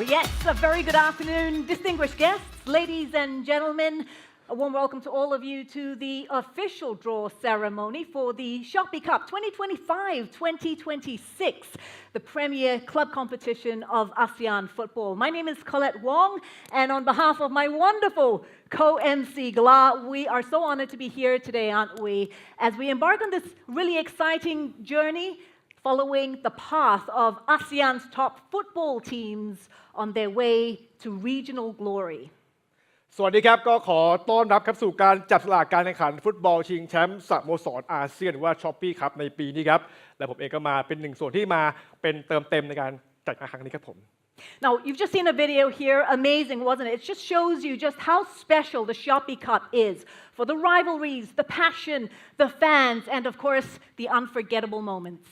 Yes, a very good afternoon, distinguished guests, ladies and gentlemen. A warm welcome to all of you to the official draw ceremony for the Shopee Cup 2025-2026, the premier club competition of ASEAN football. My name is Colette Wong, and on behalf of my wonderful co-MC Gla, we are so honored to be here today, aren't we, as we embark on this really exciting journey following the path of ASEAN's top football teams on their way to regional glory. สวัสดีครับก็ขอต้อนรับครับสู่การจับสลากการแข่งขันฟุตบอลชิงแชมป์สโมสรอาเซียนหรือว่า Shopee ครับในปีนี้ครับและผมเองก็มาเป็นหนึ่งส่วนที่มาเป็นเติมเต็มในการจัดงานครั้งนี้ครับผม Now, you've just seen a video here, amazing, wasn't it? It just shows you just how special the Shopee Cup is for the rivalries, the passion, the fans, and of course, the unforgettable moments.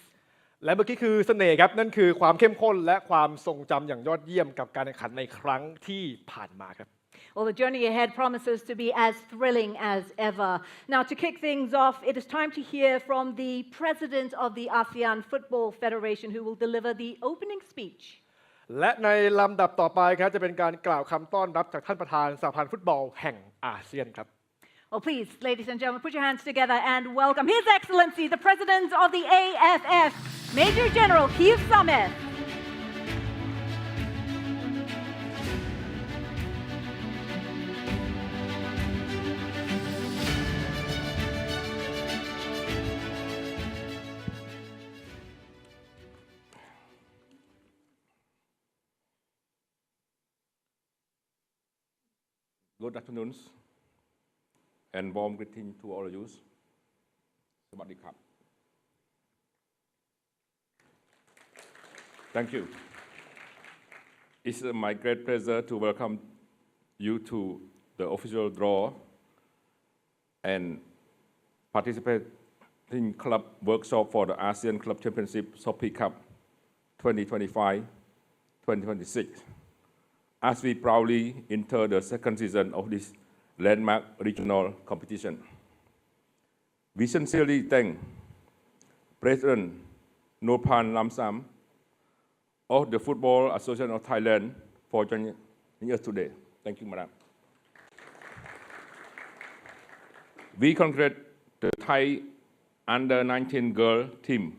และเมื่อกี้คือเสน่ห์ครับนั่นคือความเข้มข้นและความทรงจำอย่างยอดเยี่ยมกับการแข่งขันในครั้งที่ผ่านมาครับ Well, the journey ahead promises to be as thrilling as ever. Now, to kick things off, it is time to hear from the president of the ASEAN Football Federation, who will deliver the opening speech. และในลำดับต่อไปครับจะเป็นการกล่าวคำต้อนรับจากท่านประธานสหพันธ์ฟุตบอลแห่งอาเซียนครับ Well, please, ladies and gentlemen, put your hands together and welcome His Excellency, the President of the AFF, Major General Keith Sameh. Good afternoon and warm greeting to all of you. Sawadee krap. Thank you. It's my great pleasure to welcome you to the official draw and participating club workshop for the ASEAN Club Championship Shopee Cup 2025-2026. As we proudly enter the second season of this landmark regional competition. We sincerely thank President Norpan Lamsam of the Football Association of Thailand for joining us today. Thank you, Madam. We congratulate the Thai Under-19 girl team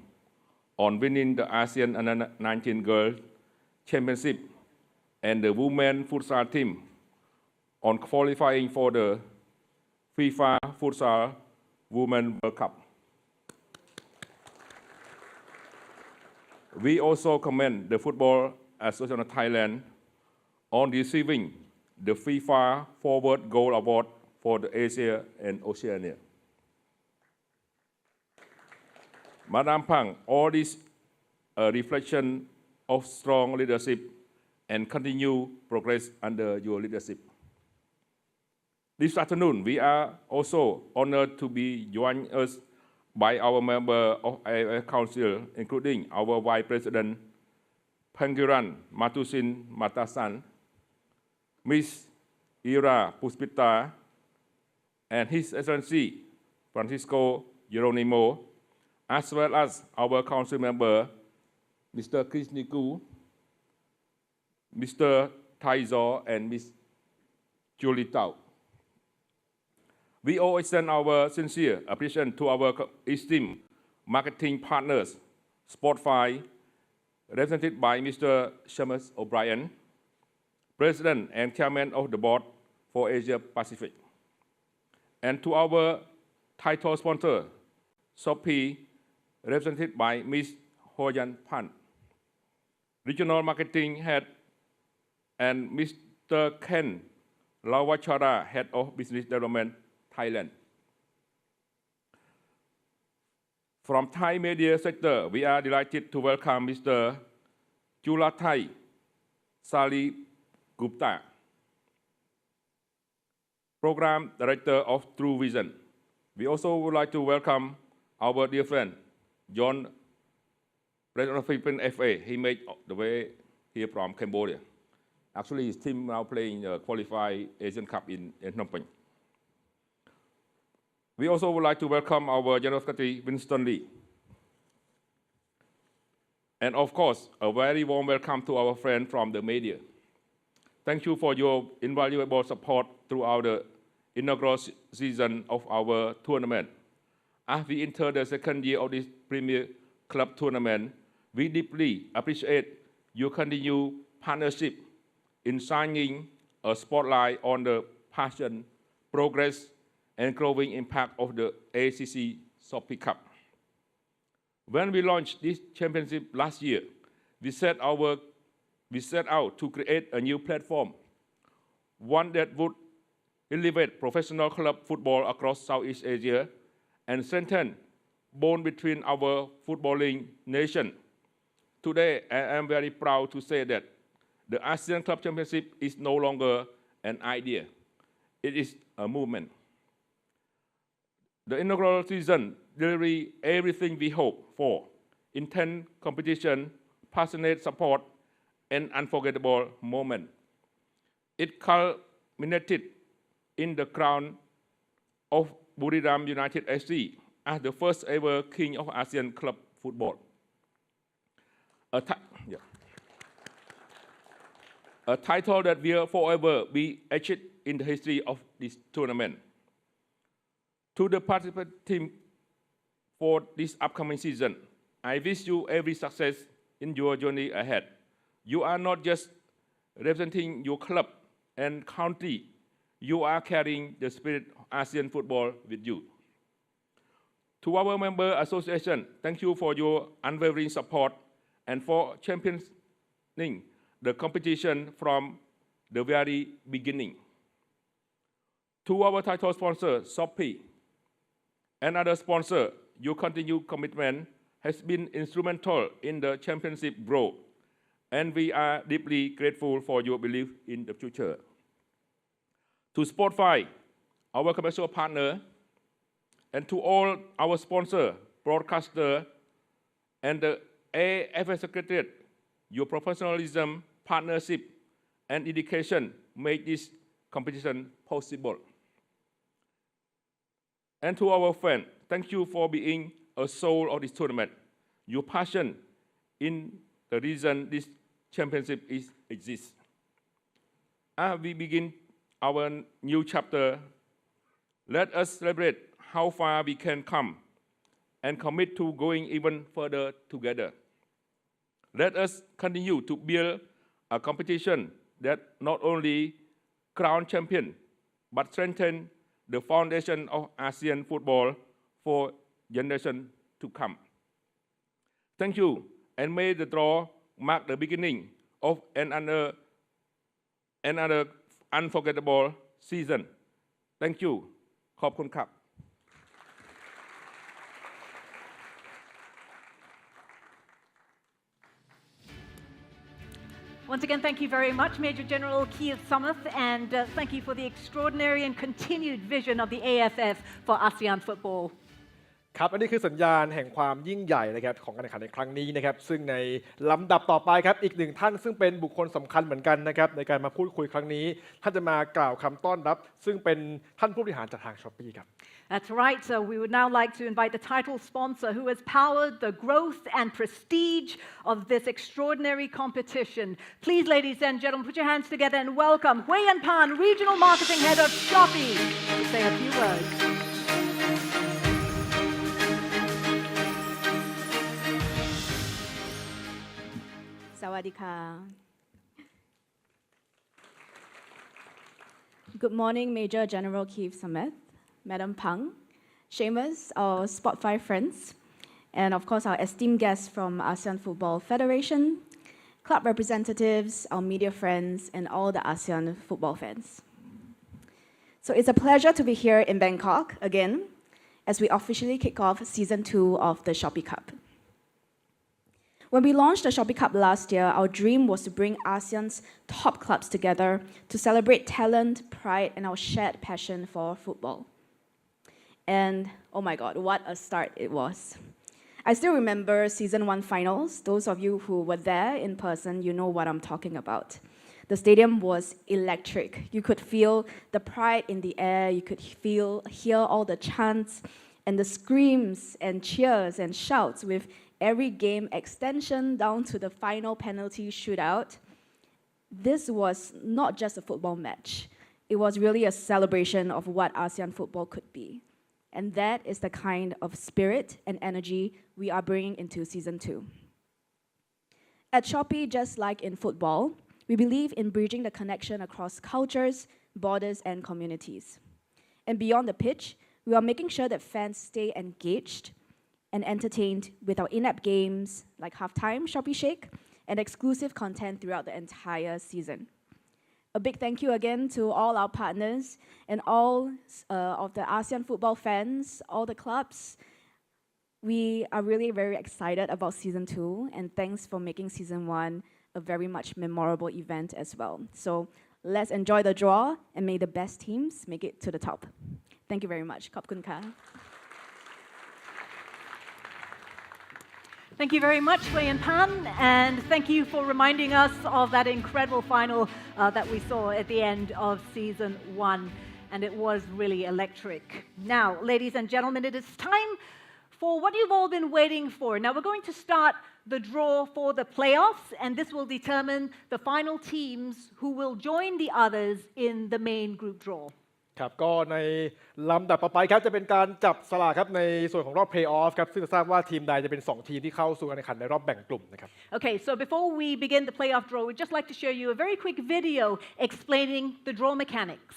on winning the ASEAN Under-19 Girl Championship and the women futsal team on qualifying for the FIFA Futsal Women World Cup. We also commend the Football Association of Thailand on receiving the FIFA Forward Goal Award for the Asia and Oceania. Madam Pang, all this a reflection of strong leadership and continue progress under your leadership. This afternoon, we are also honored to be joined us by our member of our council, including our Vice President Pangiran Matusin Matasan, Ms. Ira Puspita, and His Excellency Francisco Geronimo, as well as our council member, Mr. Chris Niku, Mr. Taizor, and Ms. Julie Tao. We all extend our sincere appreciation to our esteemed marketing partners, Spotify, represented by Mr. Seamus O'Brien, President and Chairman of the Board for Asia Pacific, and to our title sponsor, Shopee, represented by Ms. Hoyan Pan, Regional Marketing Head, and Mr. Ken Lawachara, Head of Business Development, Thailand. From Thai media sector, we are delighted to welcome Mr. Julathai Sali Gupta, Program Director of True Vision. We also would like to welcome our dear friend, John, President of Philippine FA. He made the way here from Cambodia. Actually, his team now playing qualified Asian Cup in Phnom Penh. We also would like to welcome our General Secretary, Winston Lee. And of course, a very warm welcome to our friend from the media. Thank you for your invaluable support throughout the inaugural season of our tournament. As we enter the second year of this Premier Club tournament, we deeply appreciate your continued partnership in shining a spotlight on the passion, progress, and growing impact of the ACC Shopee Cup. When we launched this championship last year, we set out to create a new platform, one that would elevate professional club football across Southeast Asia and strengthen bond between our footballing nation. Today, I am very proud to say that the ASEAN Club Championship is no longer an idea. It is a movement. The inaugural season delivers everything we hope for: intense competition, passionate support, and unforgettable moment. It culminated in the crown of Buriram United FC as the first ever king of ASEAN club football. A title that will forever be etched in the history of this tournament. To the participant team for this upcoming season, I wish you every success in your journey ahead. You are not just representing your club and country, you are carrying the spirit of ASEAN football with you. To our member association, thank you for your unwavering support and for championing the competition from the very beginning. To our title sponsor, Shopee, and other sponsors, your continued commitment has been instrumental in the championship growth, and we are deeply grateful for your belief in the future. To Spotify, our commercial partner, and to all our sponsors, broadcasters, and the AFF Secretariat, your professionalism, partnership, and dedication make this competition possible. And to our fans, thank you for being a soul of this tournament. Your passion in the reason this championship exists. As we begin our new chapter, let us celebrate how far we can come and commit to going even further together. Let us continue to build a competition that not only crown champion, but strengthen the foundation of ASEAN football for generations to come. Thank you, and may the draw mark the beginning of another unforgettable season. Thank you. ขอบคุณครับ Once again, thank you very much, Major General Keith Summeth, and thank you for the extraordinary and continued vision of the AFF for ASEAN football. ครับอันนี้คือสัญญาณแห่งความยิ่งใหญ่นะครับของการแข่งขันในครั้งนี้นะครับซึ่งในลำดับต่อไปครับอีกหนึ่งท่านซึ่งเป็นบุคคลสำคัญเหมือนกันนะครับในการมาพูดคุยครั้งนี้ท่านจะมากล่าวคำต้อนรับซึ่งเป็นท่านผู้บริหารจากทาง Shopee ครับ That's right. So we would now like to invite the title sponsor who has powered the growth and prestige of this extraordinary competition. Please, ladies and gentlemen, put your hands together and welcome Hui Yan Pan, Regional Marketing Head of Shopee, to say a few words. Sawadika. Good morning, Major General Keith Summeth, Madam Pang, Seamus, our Spotify friends, and of course our esteemed guests from ASEAN Football Federation, club representatives, our media friends, and all the ASEAN football fans. So it's a pleasure to be here in Bangkok again as we officially kick off Season 2 of the Shopee Cup. When we launched the Shopee Cup last year, our dream was to bring ASEAN's top clubs together to celebrate talent, pride, and our shared passion for football. And oh my God, what a start it was. I still remember Season 1 finals. Those of you who were there in person, you know what I'm talking about. The stadium was electric. You could feel the pride in the air. You could hear all the chants and the screams and cheers and shouts with every game extension down to the final penalty shootout. this was not just a football match. It was really a celebration of what ASEAN football could be. And that is the kind of spirit and energy we are bringing into Season 2. At Shopee, just like in football, we believe in bridging the connection across cultures, borders, and communities. And beyond the pitch, we are making sure that fans stay engaged and entertained with our in-app games like Halftime, Shopee Shake, and exclusive content throughout the entire season. A big thank you again to all our partners and all of the ASEAN football fans, all the clubs. We are really very excited about Season 2, and thanks for making Season 1 a very much memorable event as well. So let's enjoy the draw, and may the best teams make it to the top. Thank you very much. Khop kun ka. Thank you very much, Wei and Pan, and thank you for reminding us of that incredible final that we saw at the end of Season 1, and it was really electric. Now, ladies and gentlemen, it is time for what you've all been waiting for. Now, we're going to start the draw for the playoffs, and this will determine the final teams who will join the others in the main group draw. ครับก็ในลำดับต่อไปครับจะเป็นการจับสลากครับในส่วนของรอบ Play-off ครับซึ่งจะทราบว่าทีมใดจะเป็น2ทีมที่เข้าสู่การแข่งขันในรอบแบ่งกลุ่มนะครับ Okay, so before we begin the playoff draw, we'd just like to show you a very quick video explaining the draw mechanics.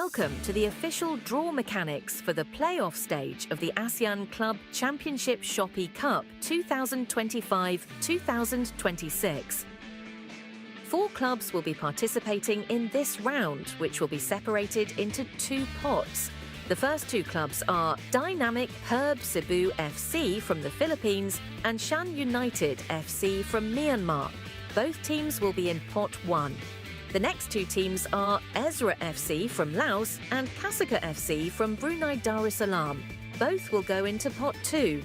Welcome to the official draw mechanics for the playoff stage of the ASEAN Club Championship Shopee Cup 2025-2026. 4 clubs will be participating in this round, which will be separated into 2 pots. The first 2 clubs are Dynamic Herb Cebu FC from the Philippines and Shan United FC from Myanmar. Both teams will be in pot 1. The next 2 teams are Ezra FC from Laos and Kasika FC from Brunei Darussalam. Both will go into pot 2.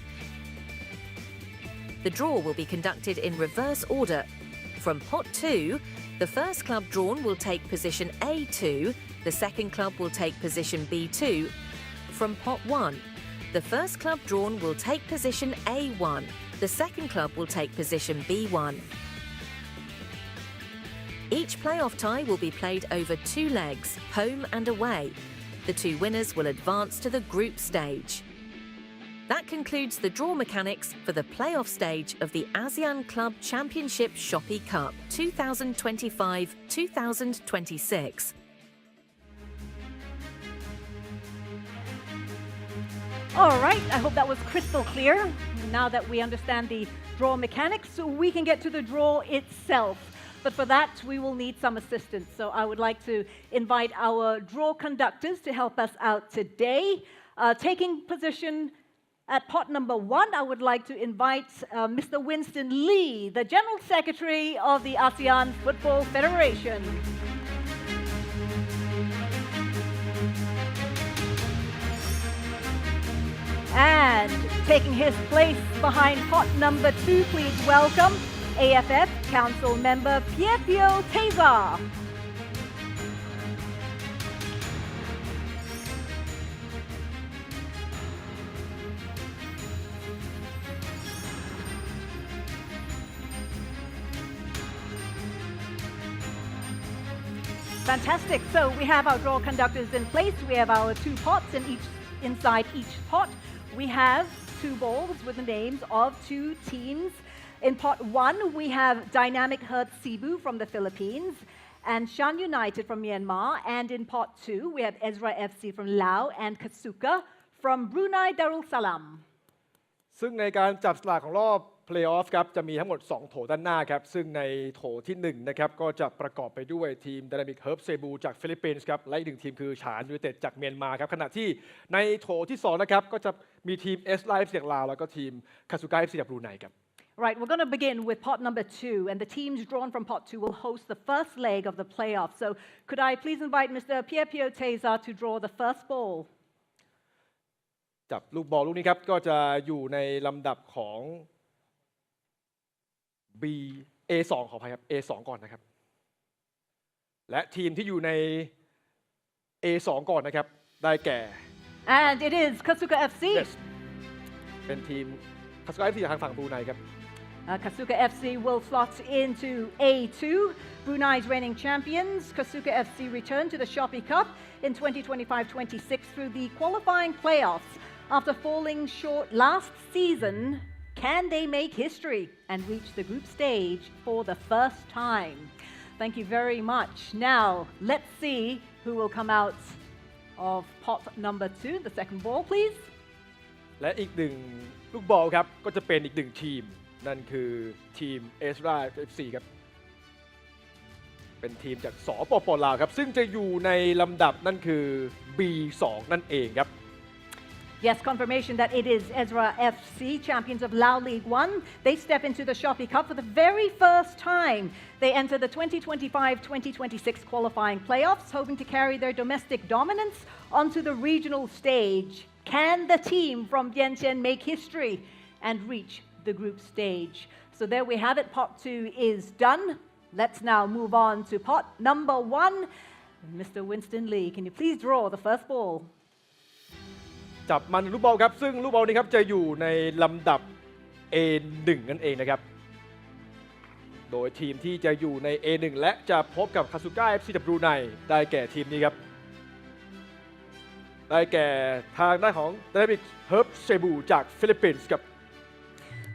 The draw will be conducted in reverse order. From pot 2, the first club drawn will take position A2, the second club will take position B2. From pot 1, the first club drawn will take position A1, the second club will take position B1. Each playoff tie will be played over 2 legs, home and away. The 2 winners will advance to the group stage. That concludes the draw mechanics for the playoff stage of the ASEAN Club Championship Shopee Cup 2025-2026. All right, I hope that was crystal clear. Now that we understand the draw mechanics, we can get to the draw itself. But for that, we will need some assistance. So I would like to invite our draw conductors to help us out today. Taking position at pot number 1, I would like to invite Mr. Winston Lee, the General Secretary of the ASEAN Football Federation. And taking his place behind pot number 2, please welcome AFF Council Member Piepio Teza. Fantastic. So we have our draw conductors in place. We have our 2 pots, and inside each pot, we have 2 balls with the names of 2 teams. In pot 1, we have Dynamic Herb Cebu from the Philippines and Shan United from Myanmar. And in pot 2, we have Ezra FC from Laos and Kasika from Brunei Darussalam. ซึ่งในการจับสลากของรอบ Play-off ครับจะมีทั้งหมด2โถด้านหน้าครับซึ่งในโถที่1นะครับก็จะประกอบไปด้วยทีม Dynamic Herb Cebu จากฟิลิปปินส์ครับและอีก1ทีมคือฉานยูไนเต็ดจากเมียนมาครับขณะที่ในโถที่2นะครับก็จะมีทีม S-Live จากลาวแล้วก็ทีม Kasuga FC จากบรูไนครับ Right, we're going to begin with pot number 2, and the teams drawn from pot 2 will host the first leg of the playoff. So could I please invite Mr. Piepio Teza to draw the first ball? จับลูกบอลลูกนี้ครับก็จะอยู่ในลำดับของ A2 ขออภัยครับ A2 ก่อนนะครับและทีมที่อยู่ใน A2 ก่อนนะครับได้แก่ And it is Kasuga FC. Yes เป็นทีม คาสุกะ FC จากทางฝั่งบรูไนครับ Kasuga FC will slot into A2. Brunei's reigning champions, Kasuga FC return to the Shopee Cup in 2025-26 through the qualifying playoffs. After falling short last season, can they make history and reach the group stage for the first time? Thank you very much. Now, let's see who will come out of pot number 2, the second ball, please. และอีกหนึ่งลูกบอลครับก็จะเป็นอีกหนึ่งทีมนั่นคือทีมเอสรา FC ครับเป็นทีมจากสปป.ลาวครับซึ่งจะอยู่ในลำดับนั่นคือ B2 นั่นเองครับ Yes, confirmation that it is Ezra FC, champions of Lao League 1. They step into the Shopee Cup for the very first time. They enter the 2025-2026 qualifying playoffs, hoping to carry their domestic dominance onto the regional stage. Can the team from Vientiane make history and reach the group stage? So there we have it. Pot 2 is done. Let's now move on to pot number 1. Mr. Winston Lee, can you please draw the first ball?จับมันลูกบอลครับซึ่งลูกบอลนี้ครับจะอยู่ในลำดับ A1 นั่นเองนะครับโดยทีมที่จะอยู่ใน A1 และจะพบกับคาสุก้า FC จากบรูไนได้แก่ทีมนี้ครับได้แก่ทางด้านของเดวิดเฮิร์บเซบูจากฟิลิปปินส์ครับ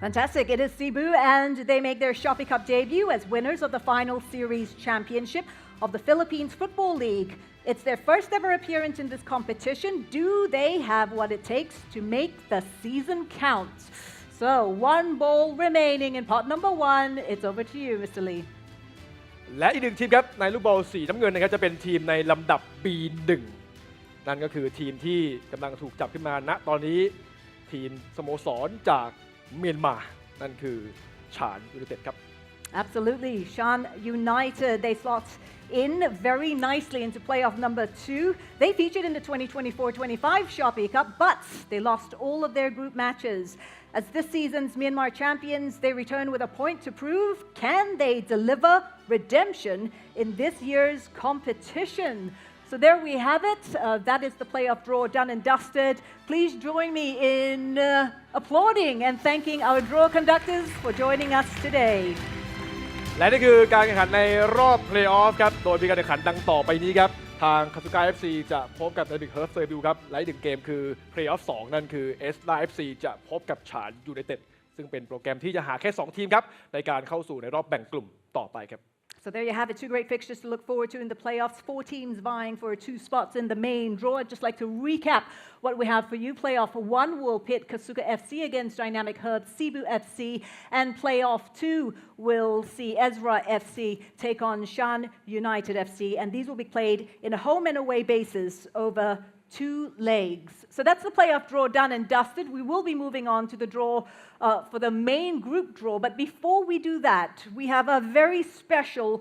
Fantastic. It is Cebu, and they make their Shopee Cup debut as winners of the final series championship of the Philippines Football League. It's their first ever appearance in this competition. Do they have what it takes to make the season count? So, one ball remaining in pot number 1. It's over to you, Mr. Lee. และอีกหนึ่งทีมครับในลูกบอลสีน้ำเงินนะครับจะเป็นทีมในลำดับ B1 นั่นก็คือทีมที่กำลังถูกจับขึ้นมาณตอนนี้ทีมสโมสรจากเมียนมานั่นคือฉานยูไนเต็ดครับ Absolutely. Shan United, they slot in very nicely into playoff number 2. They featured in the 2024-25 Shopee Cup, but they lost all of their group matches. As this season's Myanmar champions, they return with a point to prove. Can they deliver redemption in this year's competition? So there we have it. That is the playoff draw done and dusted. Please join me in applauding and thanking our draw conductors for joining us today. และนี่คือการแข่งขันในรอบเพลย์ออฟครับโดยมีการแข่งขันดังต่อไปนี้ครับทางคาสุก้า FC จะพบกับเดวิดเฮิร์ฟเซอร์บิวครับและอีกหนึ่งเกมคือเพลย์ออฟ2นั่นคือเอสรา FC จะพบกับฉานยูไนเต็ดซึ่งเป็นโปรแกรมที่จะหาแค่2ทีมครับในการเข้าสู่ในรอบแบ่งกลุ่มต่อไปครับ So there you have it, 2 great fixtures to look forward to in the playoffs. 4 teams vying for 2 spots in the main draw. I'd just like to recap what we have for you. Playoff 1 will pit Kasuga FC against Dynamic Herb Cebu FC, and playoff 2 will see Ezra FC take on Shan United FC, and these will be played in a home and away basis over 2 legs. So that's the playoff draw done and dusted. We will be moving on to the draw for the main group draw. But before we do that, we have a very special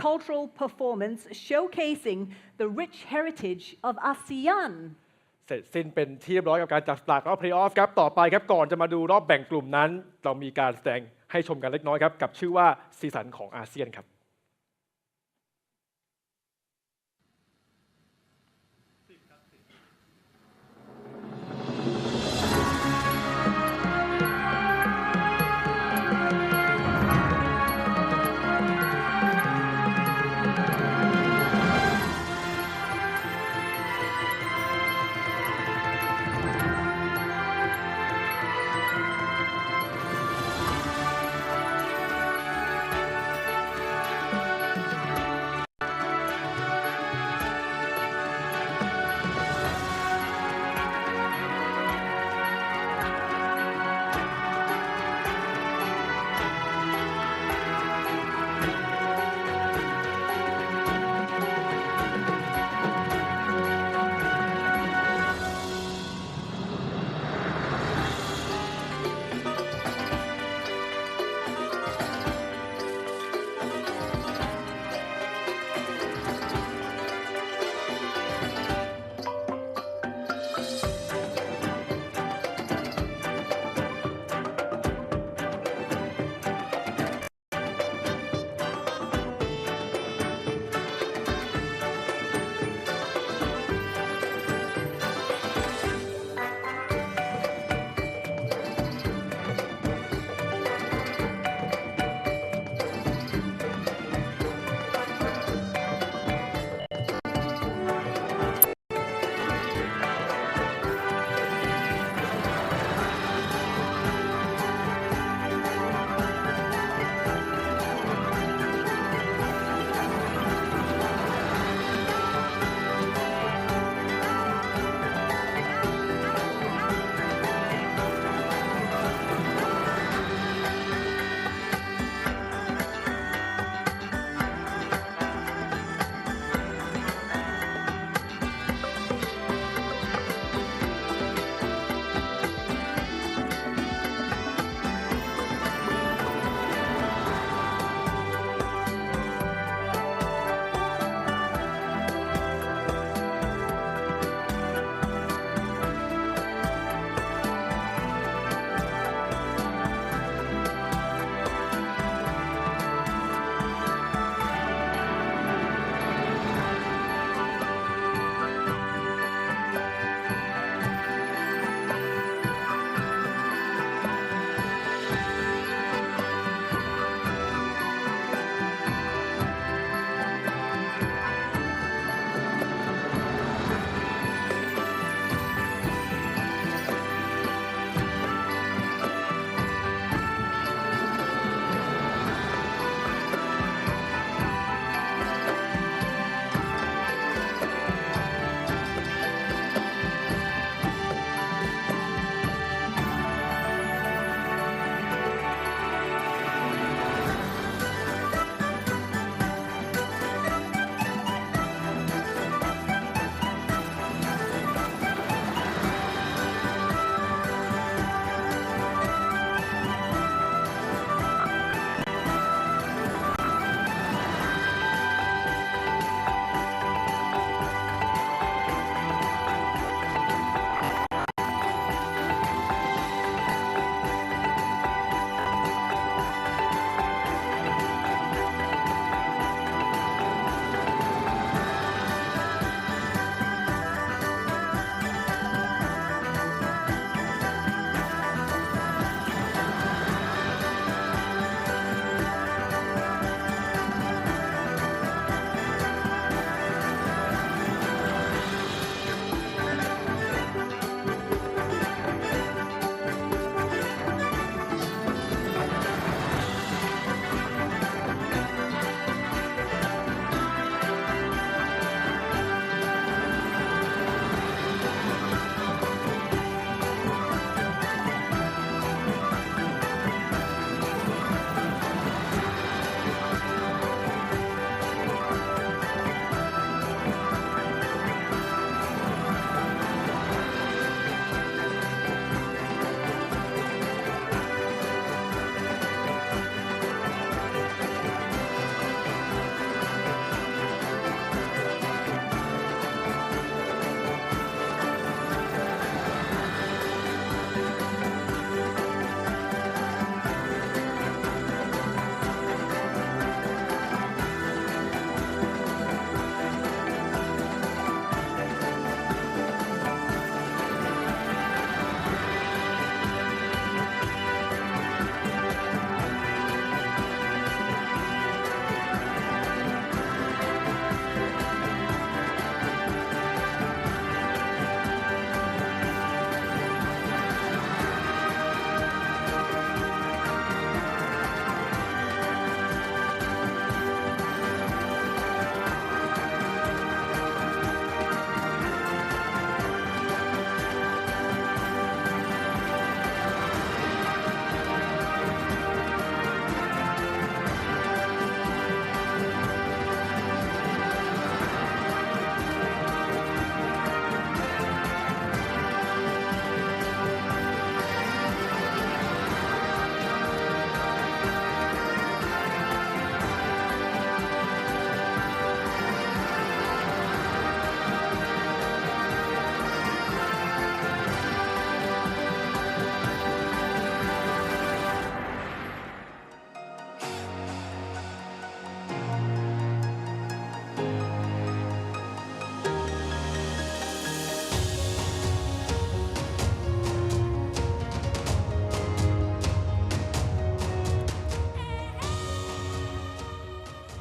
cultural performance showcasing the rich heritage of ASEAN. เสร็จสิ้นเป็นที่เรียบร้อยกับการจับสลากรอบเพลย์ออฟครับต่อไปครับก่อนจะมาดูรอบแบ่งกลุ่มนั้นเรามีการแสดงให้ชมกันเล็กน้อยครับกับชื่อว่าสีสันของอาเซียนครับ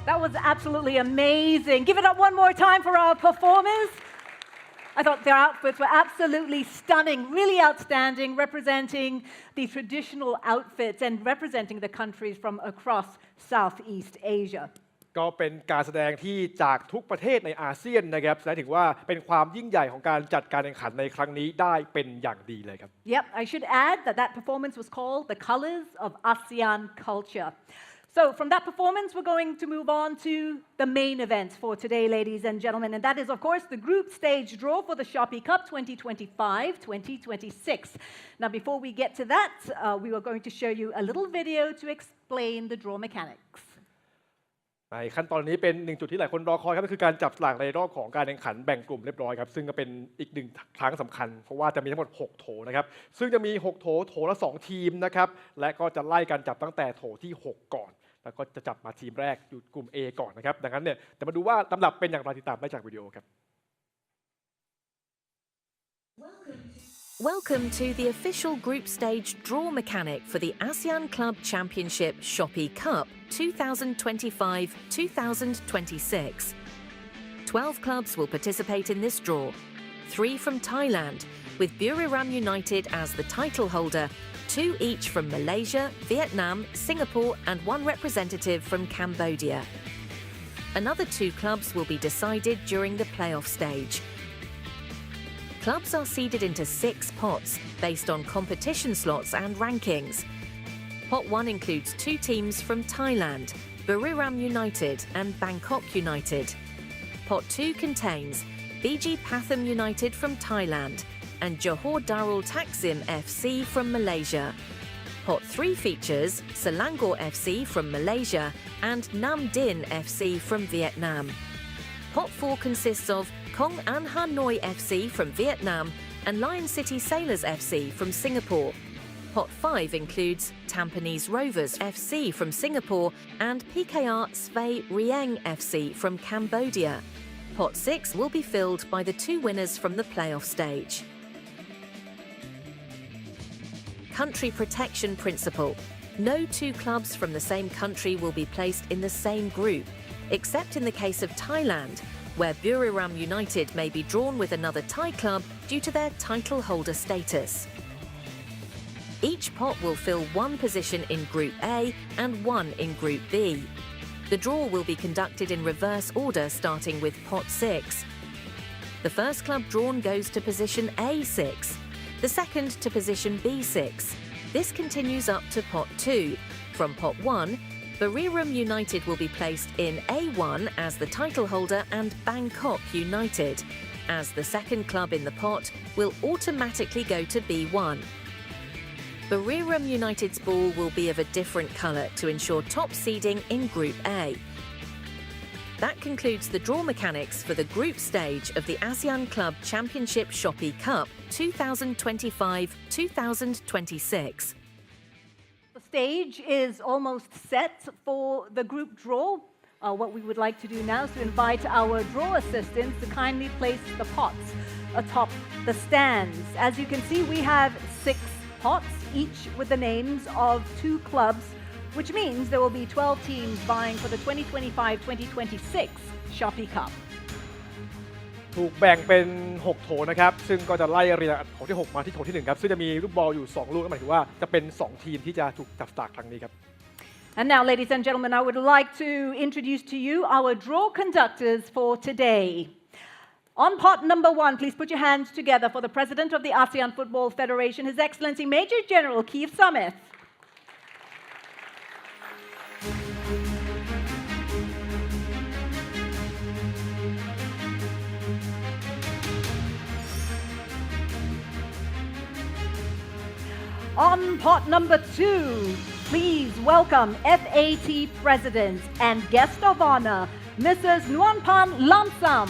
That was absolutely amazing. Give it up one more time for our performers. I thought their outfits were absolutely stunning, really outstanding, representing the traditional outfits and representing the countries from across Southeast Asia. ก็เป็นการแสดงที่จากทุกประเทศในอาเซียนนะครับแสดงถึงว่าเป็นความยิ่งใหญ่ของการจัดการแข่งขันในครั้งนี้ได้เป็นอย่างดีเลยครับ Yep, I should add that that performance was called The Colors of ASEAN Culture. So from that performance, we're going to move on to the main event for today, ladies and gentlemen, and that is, of course, the group stage draw for the Shopee Cup 2025-2026. Now, before we get to that, we are going to show you a little video to explain the draw mechanics. ในขั้นตอนนี้เป็นหนึ่งจุดที่หลายคนรอคอยครับก็คือการจับสลากในรอบของการแข่งขันแบ่งกลุ่มเรียบร้อยครับซึ่งก็เป็นอีกหนึ่งครั้งสำคัญเพราะว่าจะมีทั้งหมด6โถนะครับซึ่งจะมี6โถโถละ2ทีมนะครับและก็จะไล่กันจับตั้งแต่โถที่6ก่อนแล้วก็จะจับมาทีมแรกอยู่กลุ่ม A ก่อนนะครับดังนั้นเนี่ยจะมาดูว่าลำดับเป็นอย่างไรติดตามได้จากวิดีโอครับ Welcome to the official group stage draw mechanic for the ASEAN Club Championship Shopee Cup 2025-2026. 12 clubs will participate in this draw, 3 from Thailand, with Buriram United as the title holder, 2 each from Malaysia, Vietnam, Singapore and 1 representative from Cambodia. Another 2 clubs will be decided during the playoff stage. Clubs are seeded into 6 pots based on competition slots and rankings. Pot 1 includes 2 teams from Thailand, Buriram United and Bangkok United. Pot 2 contains BG Pathum United from Thailand and Johor Darul Takzim FC from Malaysia. Pot 3 features Selangor FC from Malaysia and Nam Dinh FC from Vietnam. Pot 4 consists of Kong An Hanoi FC from Vietnam and Lion City Sailors FC from Singapore. Pot 5 includes Tampines Rovers FC from Singapore and PKR Svay Rieng FC from Cambodia. Pot 6 will be filled by the 2 winners from the playoff stage. Country protection principle. No 2 clubs from the same country will be placed in the same group, except in the case of Thailand, where Buriram United may be drawn with another Thai club due to their title holder status. Each pot will fill 1 position in Group A and 1 in Group B. The draw will be conducted in reverse order starting with pot 6. The first club drawn goes to position A6, the second to position B6. This continues up to pot 2. From pot 1, Buriram United will be placed in A1 as the title holder and Bangkok United, as the second club in the pot will automatically go to B1. Buriram United's ball will be of a different colour to ensure top seeding in Group A. That concludes the draw mechanics for the group stage of the ASEAN Club Championship Shopee Cup 2025-2026. The stage is almost set for the group draw. What we would like to do now is to invite our draw assistants to kindly place the pots atop the stands. As you can see, we have 6 pots, each with the names of 2 clubs, which means there will be 12 teams vying for the 2025-2026 Shopee Cup. ถูกแบ่งเป็น6โถนะครับซึ่งก็จะไล่เรียงโถที่6มาที่โถที่1ครับซึ่งจะมีลูกบอลอยู่2ลูกนั่นหมายถึงว่าจะเป็น2ทีมที่จะถูกจับสลากครั้งนี้ครับ And now, ladies and gentlemen, I would like to introduce to you our draw conductors for today. On pot number 1, please put your hands together for the President of the ASEAN Football Federation, His Excellency Major General Keith Samith. On pot number 2, please welcome FAT President and Guest of Honor, Mrs. Nuanpan Lamsam.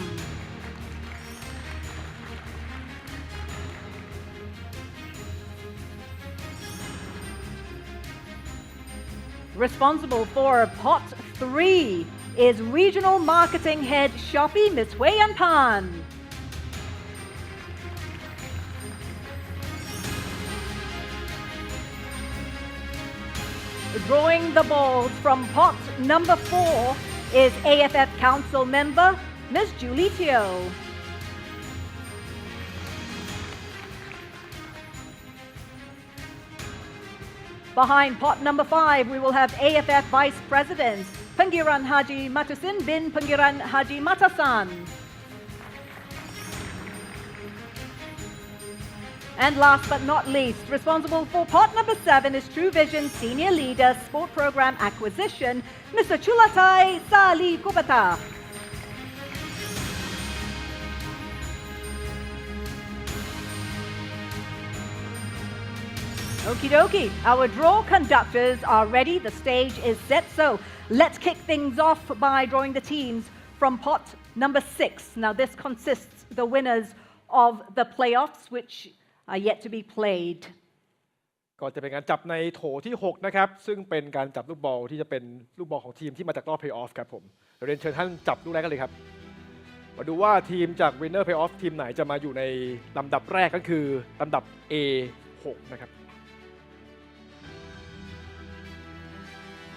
Responsible for pot 3 is Regional Marketing Head Shopee, Ms. Hui Yan Pan. Drawing the balls from pot number 4 is AFF Council member Ms. Julie Teo. Behind pot number 5, we will have AFF Vice Presidents Pengiran Haji Matusin bin Pengiran Haji Matasan. And last but not least, responsible for pot number 7 is True Vision Senior Leader Sport Program Acquisition, Mr. Chulatai Sali Kupata. Okie dokie, our draw conductors are ready, the stage is set, so let's kick things off by drawing the teams from pot number 6. Now this consists the winners of the playoffs, which are yet to be played. ก็จะเป็นการจับในโถที่ 6 นะครับซึ่งเป็นการจับลูกบอลที่จะเป็นลูกบอลของทีมที่มาจากรอบเพลย์ออฟครับผมเรียนเชิญท่านจับลูกแรกกันเลยครับมาดูว่าทีมจาก Winner Playoff ทีมไหนจะมาอยู่ในลำดับแรกก็คือลำดับ A6 นะครับ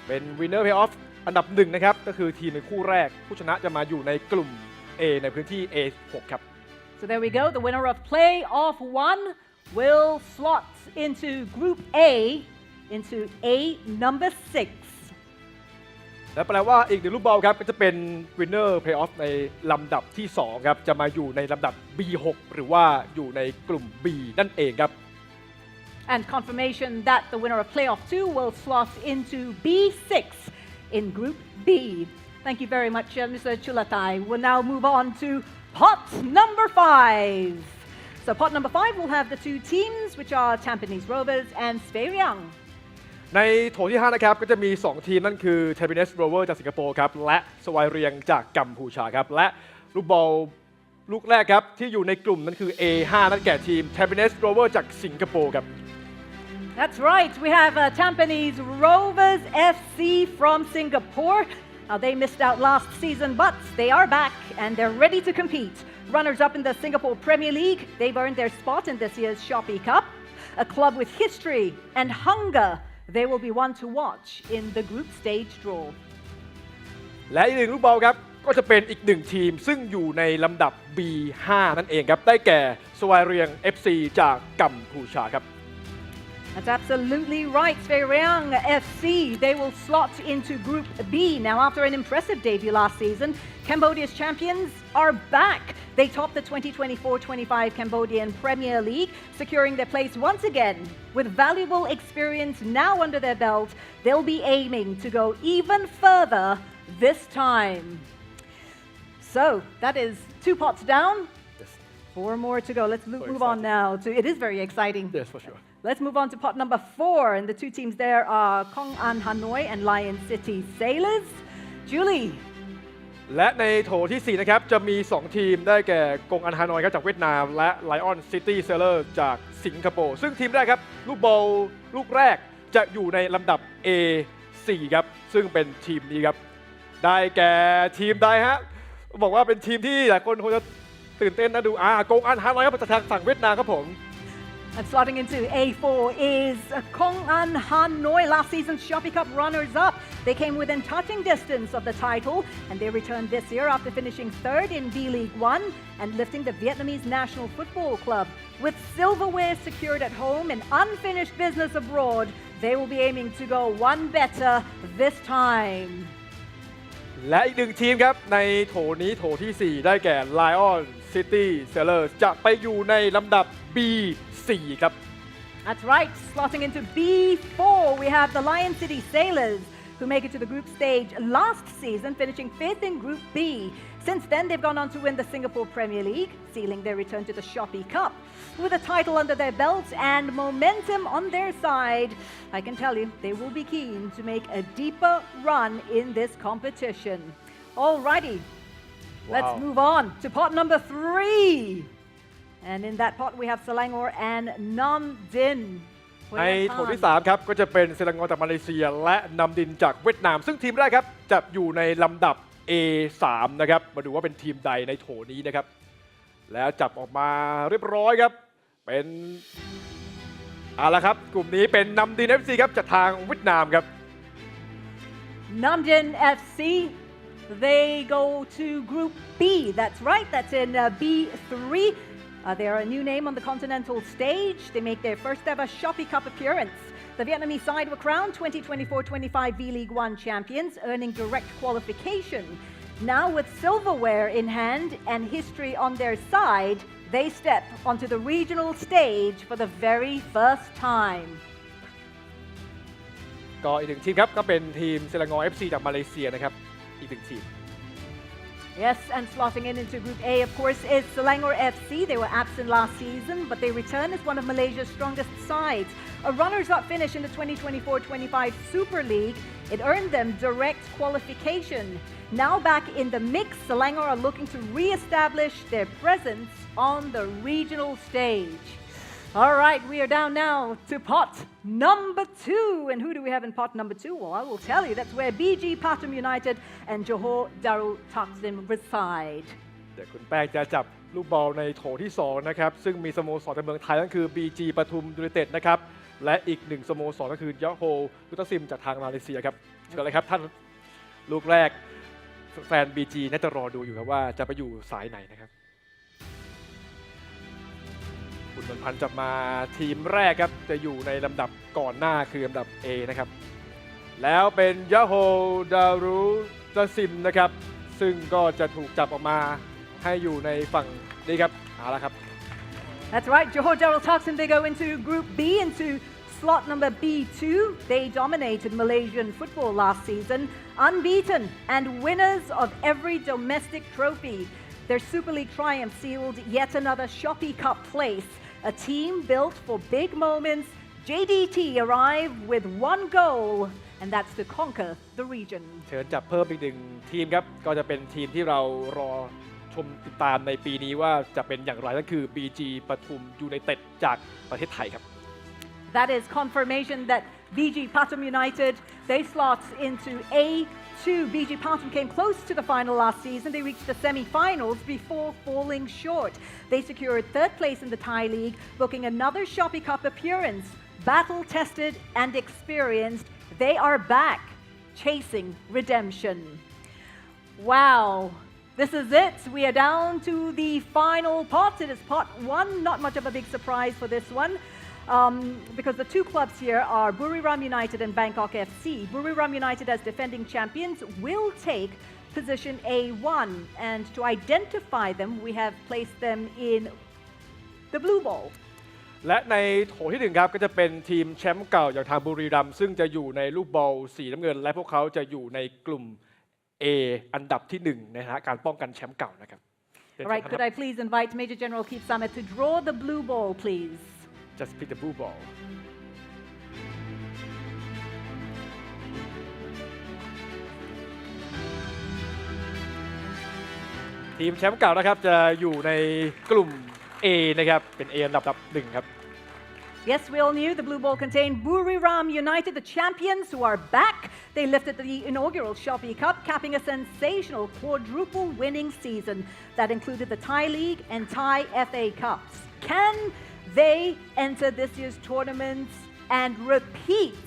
เป็น Winner Playoff อันดับ 1 นะครับก็คือทีมในคู่แรกผู้ชนะจะมาอยู่ในกลุ่ม A ในพื้นที่ A6 ครับ So there we go, the winner of playoff 1 will slot into Group A, into A number 6. และแปลว่าอีกหนึ่งลูกบอลครับก็จะเป็น Winner Playoff ในลำดับที่ 2 ครับจะมาอยู่ในลำดับ B6 หรือว่าอยู่ในกลุ่ม B นั่นเองครับ And confirmation that the winner of playoff 2 will slot into B6 in Group B. Thank you very much, Mr. Chulatai. We'll now move on to pot number 5. So pot number 5 will have the 2 teams, which are Tampines Rovers and Sveiryang. ในโถที่ 5 นะครับก็จะมี 2 ทีมนั่นคือ Tampines Rover จากสิงคโปร์ครับและสวายเรียงจากกัมพูชาครับและลูกบอลลูกแรกครับที่อยู่ในกลุ่มนั่นคือ A5 นั่นแก่ทีม Tampines Rover จากสิงคโปร์ครับ That's right, we have Tampines Rovers FC from Singapore. Now, they missed out last season, but they are back and they're ready to compete. Runners-up in the Singapore Premier League, they've earned their spot in this year's Shopee Cup. A club with history and hunger, they will be one to watch in the group stage draw. และอีกหนึ่งลูกบอลครับก็จะเป็นอีกหนึ่งทีมซึ่งอยู่ในลำดับ B5 นั่นเองครับได้แก่สวายเรียง FC จากกัมพูชาครับ That's absolutely right, Sveiryang FC. They will slot into Group B. Now, after an impressive debut last season, Cambodia's champions are back. They topped the 2024-25 Cambodian Premier League, securing their place once again. With valuable experience now under their belt, they'll be aiming to go even further this time. So, that is 2 pots down. 4 more to go. Let's move on now to, it is very exciting. Yes, for sure. Let's move on to pot number 4, and the 2 teams there are Kong An Hanoi and Lion City Sailors. Julie. และในโถที่ 4 นะครับจะมี 2 ทีมได้แก่กงอันฮานอยครับจากเวียดนามและ Lion City Sailor จากสิงคโปร์ซึ่งทีมแรกครับลูกบอลลูกแรกจะอยู่ในลำดับ A4 ครับซึ่งเป็นทีมนี้ครับได้แก่ทีมใดฮะบอกว่าเป็นทีมที่หลายคนคงจะตื่นเต้นนะดูกงอันฮานอยครับจากทางฝั่งเวียดนามครับผม And slotting into A4 is Kong An Hanoi, last season's Shopee Cup runners-up. They came within touching distance of the title, and they returned this year after finishing 3rd in B-League 1 and lifting the Vietnamese national football club. With silverware secured at home and unfinished business abroad, they will be aiming to go one better this time. และอีกหนึ่งทีมครับในโถนี้โถที่ 4 ได้แก่ Lion City Sailors จะไปอยู่ในลำดับ B4 ครับ That's right, slotting into B4 we have the Lion City Sailors who make it to the group stage last season, finishing 5th in Group B. Since then, they've gone on to win the Singapore Premier League, sealing their return to the Shopee Cup. With a title under their belt and momentum on their side, I can tell you they will be keen to make a deeper run in this competition. Alrighty, let's move on to pot number 3. And in that pot, we have Selangor and Nam Dinh. ในโถที่ 3 ครับก็จะเป็นเซลังกอจากมาเลเซียและนำดินจากเวียดนามซึ่งทีมแรกครับจะอยู่ในลำดับ A3 นะครับมาดูว่าเป็นทีมใดในโถนี้นะครับแล้วจับออกมาเรียบร้อยครับเป็นละครับกลุ่มนี้เป็นนำดิน FC ครับจากทางเวียดนามครับ Nam Dinh FC They go to Group B. That's right, that's in B3. They're a new name on the continental stage. They make their first ever Shopee Cup appearance. The Vietnamese side were crowned 2024-25 V-League 1 champions, earning direct qualification. Now with silverware in hand and history on their side, they step onto the regional stage for the very first time. ก็อีกหนึ่งทีมครับก็เป็นทีมเซลางอ FC จากมาเลเซียนะครับอีกหนึ่งทีม Yes, and slotting in into Group A, of course, is Selangor FC. They were absent last season, but they return as one of Malaysia's strongest sides. A runners-up finish in the 2024-25 Super League, it earned them direct qualification. Now back in the mix, Selangor are looking to re-establish their presence on the regional stage. All right, we are down now to pot number 2. And who do we have in pot number 2? Well, I will tell you, that's where BG Pathum United and Johor Darul Takzim reside. เดี๋ยวคุณแป้งจะจับลูกบอลในโถที่ 2 นะครับ ซึ่งมีสโมสรในเมืองไทยนั่นคือ BG ปทุมยูไนเต็ดนะครับ และอีกหนึ่งสโมสรก็คือยะโฮลุตซิมจากทางมาเลเซียครับเชิญเลยครับท่านลูกแรกแฟน BG น่าจะรอดูอยู่ครับว่าจะไปอยู่สายไหนนะครับคุณนนท์พันธ์จะมาทีมแรกครับจะอยู่ในลำดับก่อนหน้าคือลำดับ A นะครับแล้วเป็นยะโฮดารุตซิมนะครับซึ่งก็จะถูกจับออกมาให้อยู่ในฝั่งนี้ครับเอาละครับ That's right, Johor Darul Takzim, they go into Group B, into slot number B2. They dominated Malaysian football last season, unbeaten and winners of every domestic trophy. Their Super League triumph sealed yet another Shopee Cup place. A team built for big moments, JDT arrive with one goal, and that's to conquer the region. เชิญจับเพิ่มอีกหนึ่งทีมครับก็จะเป็นทีมที่เรารอชมติดตามในปีนี้ว่าจะเป็นอย่างไรนั่นคือ BG ปทุมยูไนเต็ดจากประเทศไทยครับ That is confirmation that BG Pathum United, they slot into A2. BG Pathum came close to the final last season. They reached the semi-finals before falling short. They secured 3rd place in the Thai League, booking another Shopee Cup appearance. Battle-tested and experienced, they are back, chasing redemption. Wow. This is it. We are down to the final pot. It is pot 1. Not much of a big surprise for this one. Because the two clubs here are Buriram United and Bangkok FC. Buriram United, as defending champions, will take position A1. And to identify them, we have placed them in the blue ball. และในโถที่ 1 ครับก็จะเป็นทีมแชมป์เก่าอย่างทางบุรีรัมย์ซึ่งจะอยู่ในลูกบอลสีน้ำเงินและพวกเขาจะอยู่ในกลุ่ม A อันดับที่ 1 นะฮะการป้องกันแชมป์เก่านะครับ All right, could I please invite Major General Keith Summit to draw the blue ball, please? Just pick the blue ball ทีมแชมป์เก่านะครับจะอยู่ในกลุ่ม A นะครับเป็น A อันดับ 1 ครับ Yes, we all knew the blue ball contained Buriram United, the champions who are back. They lifted the inaugural Shopee Cup, capping a sensational quadruple winning season that included the Thai League and Thai FA Cups. Can they enter this year's tournament and repeat?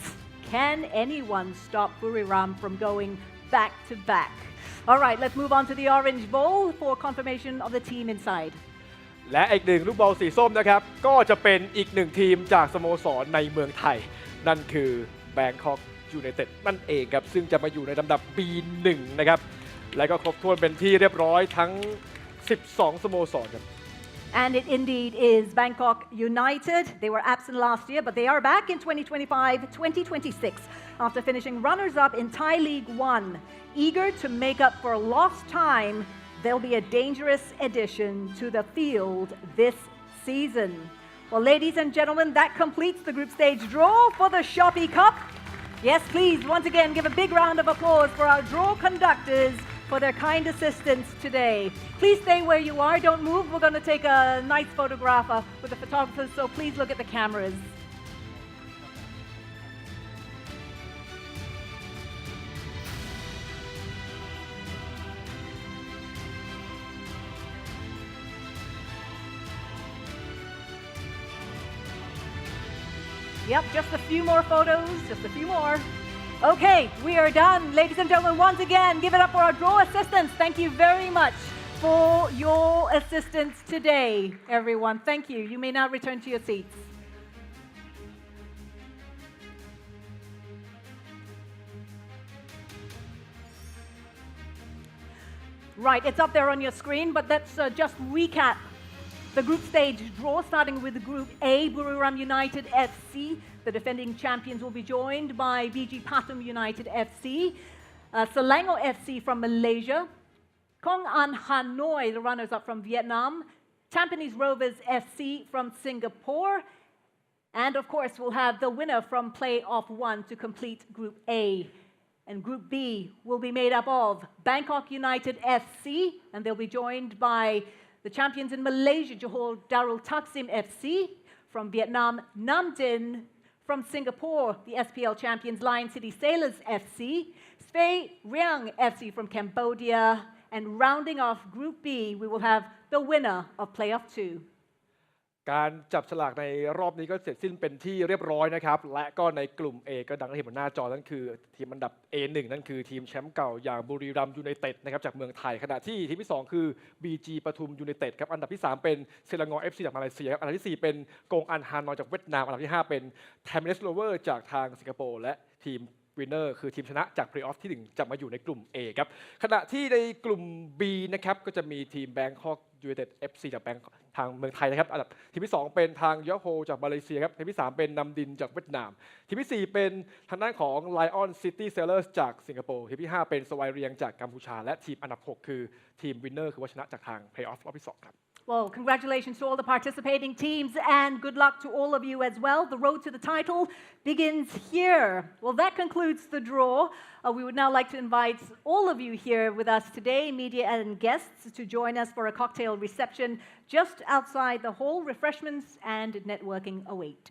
Can anyone stop Buriram from going back to back? All right, let's move on to the orange bowl for confirmation of the team inside. และอีกหนึ่งลูกบอลสีส้มนะครับก็จะเป็นอีกหนึ่งทีมจากสโมสรในเมืองไทยนั่นคือ Bangkok United นั่นเองครับซึ่งจะมาอยู่ในลำดับ B1 นะครับและก็ครบถ้วนเป็นที่เรียบร้อยทั้ง 12 สโมสรครับ And it indeed is Bangkok United. They were absent last year, but they are back in 2025-2026 after finishing runners-up in Thai League 1. Eager to make up for lost time, they'll be a dangerous addition to the field this season. Well, ladies and gentlemen, that completes the group stage draw for the Shopee Cup. Yes, please, once again, give a big round of applause for our draw conductors for their kind assistance today. Please stay where you are. Don't move. We're going to take a nice photograph with the photographers, so please look at the cameras. Yep, just a few more photos, just a few more. Okay, we are done. Ladies and gentlemen, once again, give it up for our draw assistants. Thank you very much for your assistance today, everyone. Thank you. You may now return to your seats. Right, it's up there on your screen, but let's just recap the group stage draw, starting with Group A, Buriram United FC. The defending champions will be joined by BG Pathum United FC, Selangor FC from Malaysia, Kong An Hanoi, the runners-up from Vietnam, Tampines Rovers FC from Singapore, and of course we'll have the winner from Play-Off 1 to complete Group A. And Group B will be made up of Bangkok United FC, and they'll be joined by the champions in Malaysia, Johor Darul Taksim FC, from Vietnam, Nam Dinh, from Singapore, the SPL champions Lion City Sailors FC, Svay Riang FC from Cambodia, and rounding off Group B, we will have the winner of Play-Off 2. การจับฉลากในรอบนี้ก็เสร็จสิ้นเป็นที่เรียบร้อยนะครับและก็ในกลุ่ม A ก็ดังที่เห็นบนหน้าจอนั่นคือทีมอันดับ A1 นั่นคือทีมแชมป์เก่าอย่างบุรีรัมย์ยูไนเต็ดนะครับจากเมืองไทยขณะที่ทีมที่2คือ BG ปทุมยูไนเต็ดครับอันดับที่3เป็นเซลางอ FC จากมาเลเซียอันดับที่4เป็นกงอันฮานอยจากเวียดนามอันดับที่5เป็นแทมเนสโรเวอร์จากทางสิงคโปร์และทีมวินเนอร์คือทีมชนะจากเพลย์ออฟที่1จะมาอยู่ในกลุ่ม A ครับขณะที่ในกลุ่ม B นะครับก็จะมีทีมแบงคอกยูไนเต็ด FC จากแบงคอกทางเมืองไทยนะครับอันดับทีมที่2เป็นทางยอโฮจากมาเลเซียครับทีมที่3เป็นนำดินจากเวียดนามทีมที่4เป็นทางด้านของ Lion City Sailors จากสิงคโปร์ทีมที่5เป็นสวายเรียงจากกัมพูชาและทีมอันดับ6คือทีมวินเนอร์คือว่าชนะจากทางเพลย์ออฟรอบที่2ครับ Well, congratulations to all the participating teams and good luck to all of you as well. The road to the title begins here. Well, that concludes the draw. We would now like to invite all of you here with us today, media and guests, to join us for a cocktail reception just outside the hall. Refreshments and networking await.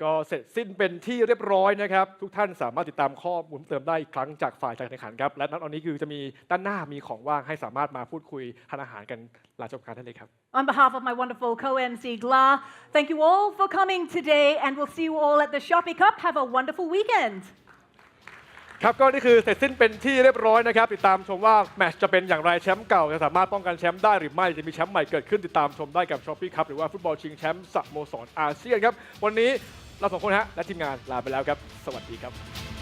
ก็เสร็จสิ้นเป็นที่เรียบร้อยนะครับทุกท่านสามารถติดตามข้อมูลเติมได้อีกครั้งจากฝ่ายการแข่งขันครับและตอนนี้คือจะมีด้านหน้ามีของว่างให้สามารถมาพูดคุยทานอาหารกันหลังจบการได้เลยครับ On behalf of my wonderful co-MC Gla, thank you all for coming today and we'll see you all at the Shopee Cup. Have a wonderful weekend. ครับก็นี่คือเสร็จสิ้นเป็นที่เรียบร้อยนะครับติดตามชมว่าแมตช์จะเป็นอย่างไรแชมป์เก่าจะสามารถป้องกันแชมป์ได้หรือไม่จะมีแชมป์ใหม่เกิดขึ้นติดตามชมได้กับ Shopee Cup หรือว่าฟุตบอลชิงแชมป์สโมสรอาเซียนครับวันนี้เรา2คนและทีมงานลาไปแล้วครับสวัสดีครับ